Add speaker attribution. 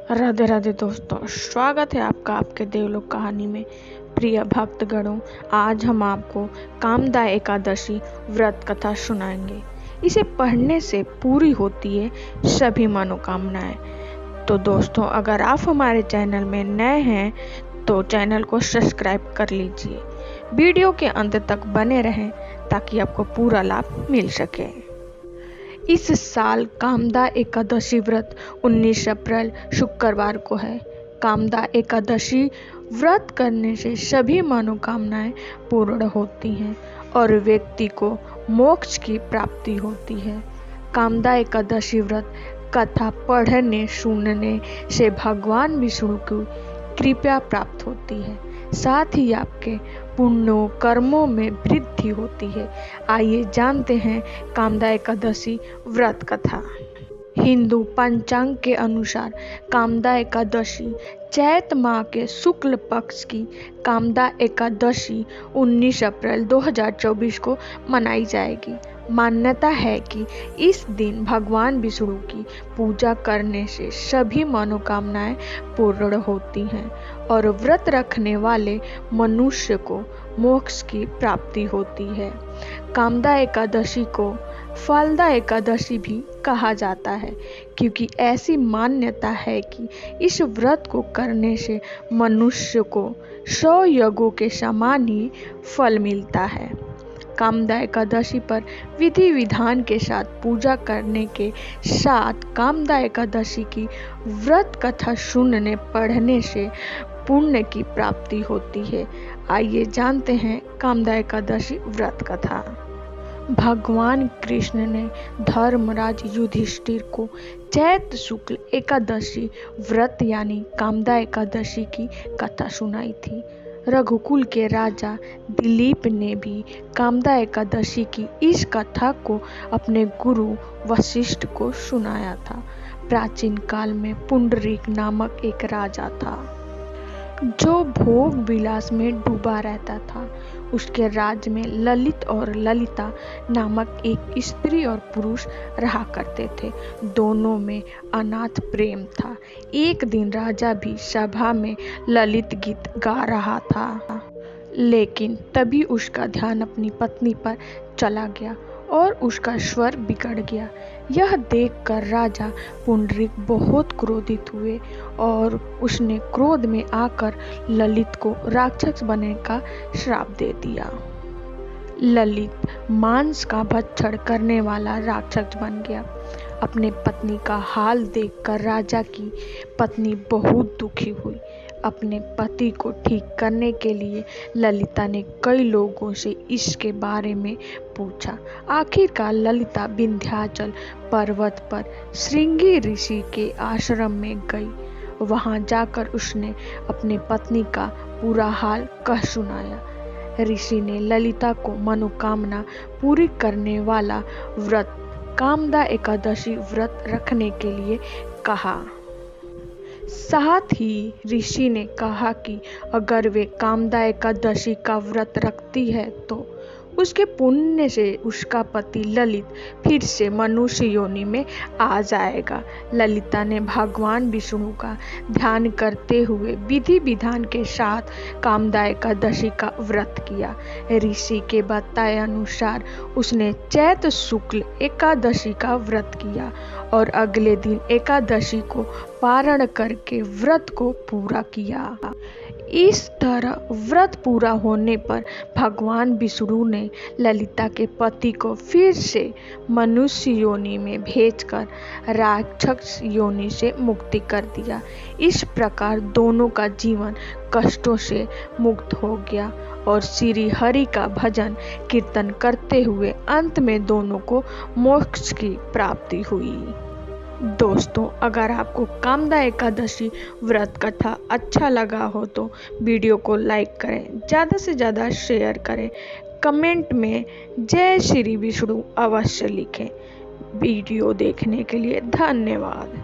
Speaker 1: राधे राधे दोस्तों, स्वागत है आपका आपके देवलोक कहानी में। प्रिय भक्तगणों, आज हम आपको कामदा एकादशी व्रत कथा सुनाएंगे। इसे पढ़ने से पूरी होती है सभी मनोकामनाएं। तो दोस्तों, अगर आप हमारे चैनल में नए हैं तो चैनल को सब्सक्राइब कर लीजिए। वीडियो के अंत तक बने रहें ताकि आपको पूरा लाभ मिल सके। इस साल कामदा एकादशी व्रत 19 अप्रैल शुक्रवार को है। कामदा एकादशी व्रत करने से सभी मनोकामनाएं पूर्ण होती हैं और व्यक्ति को मोक्ष की प्राप्ति होती है। कामदा एकादशी व्रत कथा पढ़ने सुनने से भगवान विष्णु की कृपा प्राप्त होती है, साथ ही आपके पुण्यों कर्मों में वृद्धि होती है। आइए जानते हैं कामदा एकादशी व्रत कथा। हिंदू पंचांग के अनुसार कामदा एकादशी चैत माह के शुक्ल पक्ष की कामदा एकादशी 19 अप्रैल 2024 को मनाई जाएगी। मान्यता है कि इस दिन भगवान विष्णु की पूजा करने से सभी मनोकामनाएं पूर्ण होती हैं और व्रत रखने वाले मनुष्य को मोक्ष की प्राप्ति होती है। कामदा एकादशी को फलदा एकादशी भी कहा जाता है, क्योंकि ऐसी मान्यता है कि इस व्रत को करने से मनुष्य को 100 यज्ञों के समान ही फल मिलता है। कामदा एकादशी पर विधि विधान के साथ पूजा करने के साथ कामदा एकादशी की व्रत कथा सुनने पढ़ने से पुण्य की प्राप्ति होती है। आइए जानते हैं कामदा एकादशी व्रत कथा। भगवान कृष्ण ने धर्मराज युधिष्ठिर को चैत शुक्ल एकादशी व्रत यानी कामदा एकादशी की कथा सुनाई थी। रघुकुल के राजा दिलीप ने भी कामदा एकादशी की इस कथा को अपने गुरु वशिष्ठ को सुनाया था। प्राचीन काल में पुंडरीक नामक एक राजा था जो भोग विलास में डूबा रहता था। उसके राज्य में ललित और ललिता नामक एक स्त्री और पुरुष रहा करते थे। दोनों में अनाथ प्रेम था। एक दिन राजा भी सभा में ललित गीत गा रहा था, लेकिन तभी उसका ध्यान अपनी पत्नी पर चला गया और उसका स्वर बिगड़ गया। यह देखकर राजा पुंडरीक बहुत क्रोधित हुए और उसने क्रोध में आकर ललित को राक्षस बनने का श्राप दे दिया। ललित मांस का भक्षण करने वाला राक्षस बन गया। अपने पत्नी का हाल देखकर राजा की पत्नी बहुत दुखी हुई। अपने पति को ठीक करने के लिए ललिता ने कई लोगों से इसके बारे में पूछा। आखिरकार ललिता विंध्याचल पर्वत पर श्रृंगी ऋषि के आश्रम में गई। वहां जाकर उसने अपने पत्नी का पूरा हाल कह सुनाया। ऋषि ने ललिता को मनोकामना पूरी करने वाला व्रत कामदा एकादशी व्रत रखने के लिए कहा। साथ ही ऋषि ने कहा कि अगर वे कामदा एकादशी का व्रत रखती है तो उसके पुण्य से उसका पति ललित फिर से मनुष्य योनि में आ जाएगा। ललिता ने भगवान विष्णु का ध्यान करते हुए विधि विधान के साथ कामदा एकादशी का व्रत किया। ऋषि के बताए अनुसार उसने चैत शुक्ल एकादशी का व्रत किया और अगले दिन एकादशी को पारण करके व्रत को पूरा किया। इस तरह व्रत पूरा होने पर भगवान विष्णु ने ललिता के पति को फिर से मनुष्य योनि में भेजकर राक्षस योनि से मुक्ति कर दिया। इस प्रकार दोनों का जीवन कष्टों से मुक्त हो गया और श्री हरि का भजन कीर्तन करते हुए अंत में दोनों को मोक्ष की प्राप्ति हुई। दोस्तों, अगर आपको कामदा एकादशी व्रत कथा अच्छा लगा हो तो वीडियो को लाइक करें, ज़्यादा से ज़्यादा शेयर करें, कमेंट में जय श्री विष्णु अवश्य लिखें। वीडियो देखने के लिए धन्यवाद।